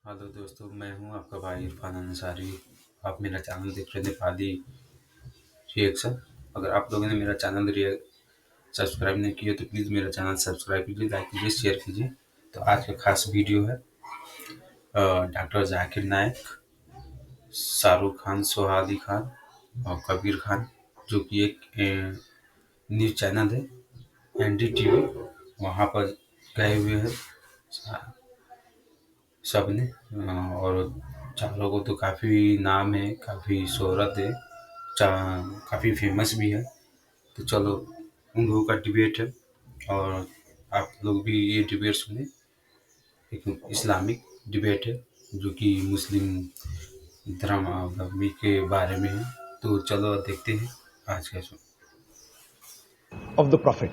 Hello दोस्तों, मैं हूं आपका भाई इरफान अंसारी। आप मेरा चैनल देख रहे हैं नेपाली रिएक्शन। अगर आप लोगों ने मेरा चैनल सब्सक्राइब नहीं किया तो प्लीज़ मेरा चैनल सब्सक्राइब कीजिए, लाइक कीजिए, शेयर कीजिए। तो आज का खास वीडियो है डॉक्टर जाकिर नाइक, शाहरुख खान, सोहादी खान और कबीर खान, जो कि एक न्यूज़ चैनल है NDTV। वहाँ पर गए हुए हैं सब ने। और चारों को तो काफ़ी नाम है, काफ़ी शोहरत है, काफ़ी फेमस भी है। तो चलो, उन लोगों का डिबेट है और आप लोग भी ये डिबेट सुने। एक इस्लामिक डिबेट है जो कि मुस्लिम धर्मावलंबी के बारे में है। तो चलो देखते हैं आज का show. Of the Prophet.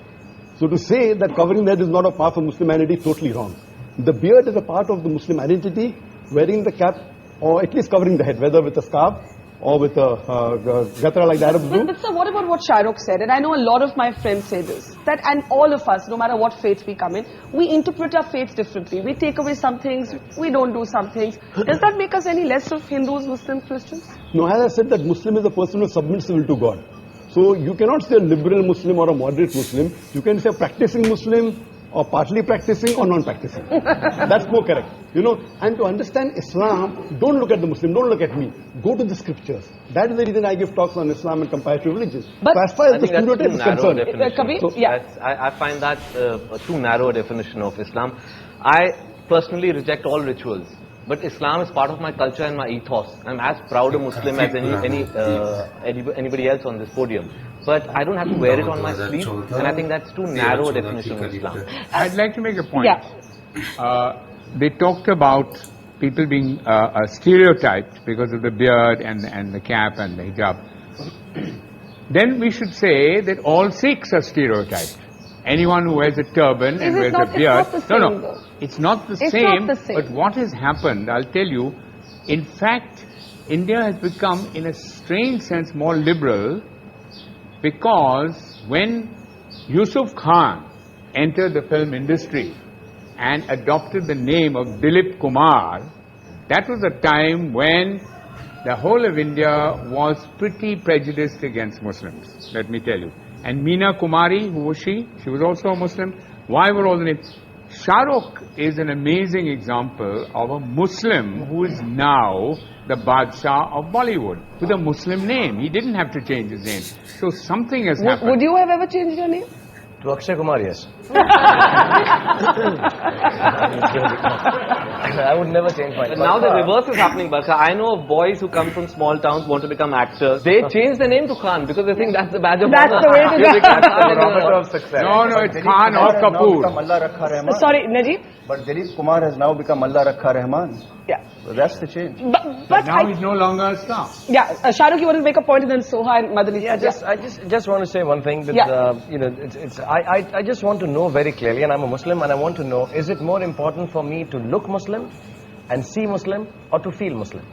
So to say that covering the head is not a part of Muslim identity is totally wrong. The beard is a part of the Muslim identity, wearing the cap or at least covering the head, whether with a scarf or with a gatra like the Arabs do. But sir, what about what Shahrukh said? And I know a lot of my friends say this, that and all of us, no matter what faith we come in, we interpret our faith differently. We take away some things, we don't do some things. Does that make us any less of Hindus, Muslims, Christians? No, as I said, that Muslim is a person who submits will to God. So you cannot say a liberal Muslim or a moderate Muslim. You can say a practicing Muslim or partly practicing or non-practicing. That's more correct. You know, and to understand Islam, don't look at the Muslim, don't look at me. Go to the scriptures. That is the reason I give talks on Islam and comparative religions. But so as far as the stereotype is concerned, Kabir, so, yeah. I find that a too narrow definition of Islam. I personally reject all rituals. But Islam is part of my culture and my ethos. I'm as proud a Muslim as anybody else on this podium. But I don't have to wear it on my sleeve, and I think that's too narrow a definition of Islam. I'd like to make a point. Yeah. They talked about people being stereotyped because of the beard and the cap and the hijab. Then we should say that all Sikhs are stereotyped. Anyone who wears a turban and wears a beard. It's not the same. But what has happened, I'll tell you, in fact, India has become, in a strange sense, more liberal, because when Yusuf Khan entered the film industry and adopted the name of Dilip Kumar, that was a time when the whole of India was pretty prejudiced against Muslims, let me tell you. And Meena Kumari, who was she? She was also a Muslim. Why were all the names? Shahrukh is an amazing example of a Muslim who is now the Badshah of Bollywood with a Muslim name. He didn't have to change his name. So something has happened. Would you have ever changed your name? To Akshay Kumar, yes. I would never change my name. Now the reverse is happening, Barkha. I know of boys who come from small towns, want to become actors. They change the name to Khan because they think that's the badge of honor. That's the way to go. That's the barometer of success. No, it's Khan or Kapoor. Sorry, Najib? But Dilip Kumar has now become Allah Rakha Rahman. Yeah. So that's the change. But Now he's no longer a star. Yeah, Shahrukh, you want to make a point, and then Soha and Madani. Yeah, I just want to say one thing. That, you know, I just want to know very clearly, and I'm a Muslim, and I want to know: is it more important for me to look Muslim and see Muslim, or to feel Muslim?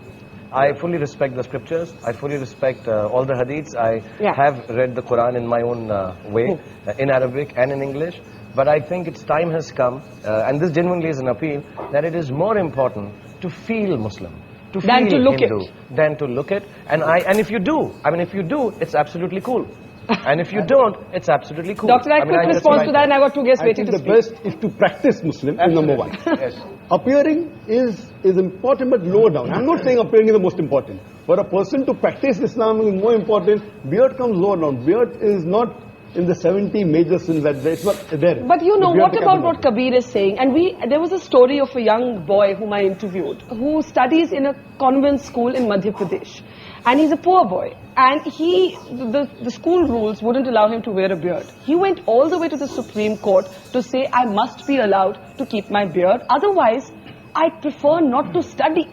I fully respect the scriptures. I fully respect all the hadiths. I have read the Quran in my own way, in Arabic and in English. But I think its time has come, and this genuinely is an appeal, that it is more important to feel Muslim, to feel Hindu, than to look it. And if you do, if you do, it's absolutely cool. And if you don't, it's absolutely cool. Doctor, I quick response to that, and I got two guests waiting to speak. I think the best is to practice Muslim is number one. Yes. Appearing is important, but lower down. I'm not saying appearing is the most important. For a person to practice Islam is more important. Beard comes lower down. Beard is not in the 70 major sins that it's not there. But you know, what about what Kabir is saying? And there was a story of a young boy whom I interviewed, who studies in a convent school in Madhya Pradesh. And he's a poor boy. And the school rules wouldn't allow him to wear a beard. He went all the way to the Supreme Court to say, I must be allowed to keep my beard. Otherwise, I prefer not to study.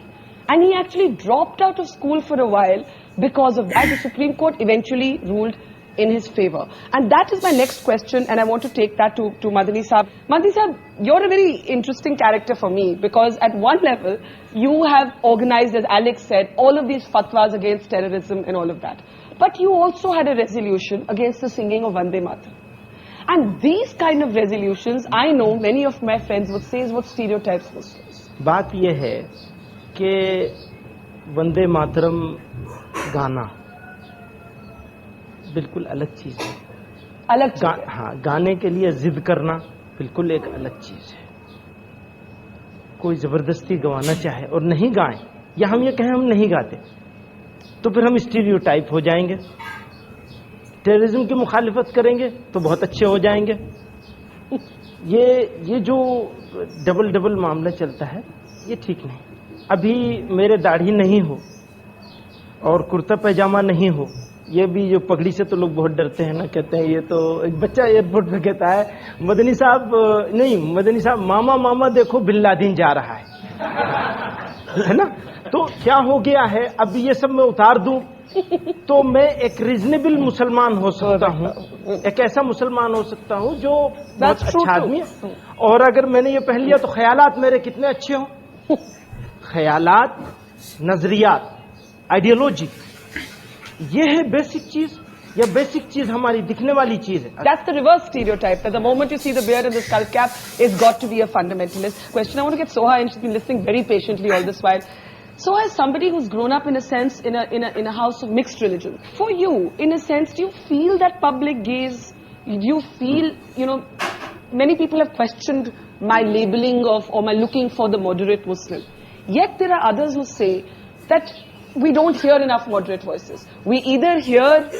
And he actually dropped out of school for a while because of that. The Supreme Court eventually ruled in his favor. And that is my next question, and I want to take that to Madani Saab. Madani Saab, you're a very interesting character for me, because at one level, you have organized, as Alex said, all of these fatwas against terrorism and all of that. But you also had a resolution against the singing of Vande Mataram. And these kind of resolutions, I know many of my friends would say, is what stereotypes Muslims. बात यह है कि वंदे मातरम गाना बिल्कुल अलग चीज़ है। अलग चीज़ है। हाँ, गाने के लिए जिद करना बिल्कुल एक अलग चीज़ है। कोई ज़बरदस्ती गवाना चाहे और नहीं गाएं, या हम ये कहें हम नहीं गाते, तो फिर हम स्टीरियोटाइप हो जाएंगे। टेररिज्म की मुखालिफत करेंगे तो बहुत अच्छे हो जाएंगे। ये जो डबल मामला चलता है, ये ठीक नहीं। अभी मेरे दाढ़ी नहीं हो और कुर्ता पैजामा नहीं हो, ये भी जो पगड़ी से तो लोग बहुत डरते हैं ना, कहते हैं ये तो, एक बच्चा एयरपोर्ट पे कहता है मदनी साहब मामा मामा देखो बिन लादेन जा रहा है ना। तो क्या हो गया है, अब ये सब मैं उतार दूं तो मैं एक रीजनेबल मुसलमान हो सकता हूँ, एक ऐसा मुसलमान हो सकता हूँ जो बहुत अच्छा आदमी है। और अगर मैंने ये पहन लिया तो ख्यालात मेरे कितने अच्छे हों। ख्यालात, नजरियात, आइडियोलॉजी, ये है बेसिक चीज, या बेसिक चीज हमारी दिखने वाली चीज है। That's the reverse stereotype, that the moment you see the beard and the skull cap, it's got to be a fundamentalist. Question, I want to get Soha in, she's been listening very patiently all this while. Soha, as somebody who's grown up in a sense in a house of mixed religion, for you, in a sense, do you feel that public gaze? Do you feel, many people have questioned my labeling of, or my looking for the moderate Muslim. Yet there are others who say that we don't hear enough moderate voices. We either hear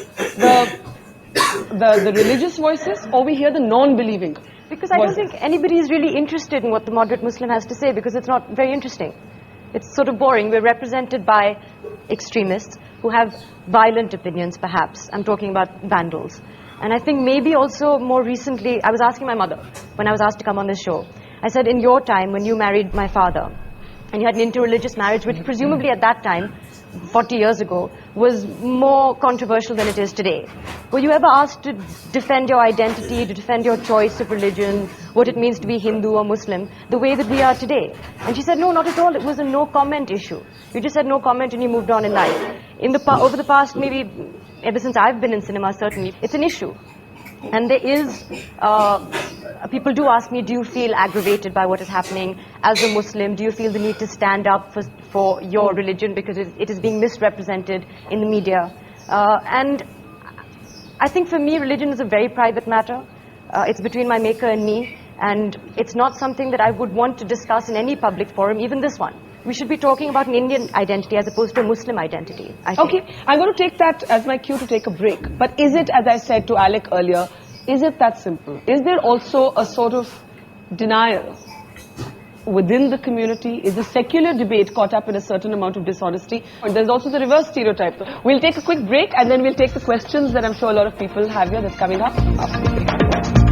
the religious voices or we hear the non-believing. Because I don't think anybody is really interested in what the moderate Muslim has to say, because it's not very interesting. It's sort of boring. We're represented by extremists who have violent opinions, perhaps. I'm talking about vandals. And I think maybe also more recently, I was asking my mother when I was asked to come on this show. I said, in your time, when you married my father, and you had an interreligious marriage, which presumably at that time, 40 years ago, was more controversial than it is today. Were you ever asked to defend your identity, to defend your choice of religion, what it means to be Hindu or Muslim, the way that we are today? And she said, no, not at all. It was a no-comment issue. You just said no comment and you moved on in life. Over the past, maybe ever since I've been in cinema, certainly, it's an issue. And there is, people do ask me, do you feel aggravated by what is happening as a Muslim? Do you feel the need to stand up for your religion because it is being misrepresented in the media? And I think for me, religion is a very private matter. It's between my maker and me. And it's not something that I would want to discuss in any public forum, even this one. We should be talking about an Indian identity as opposed to a Muslim identity, I think. Okay, I'm going to take that as my cue to take a break. But is it, as I said to Alec earlier, is it that simple? Is there also a sort of denial within the community? Is the secular debate caught up in a certain amount of dishonesty? And there's also the reverse stereotype. We'll take a quick break and then we'll take the questions that I'm sure a lot of people have here that's coming up after the break.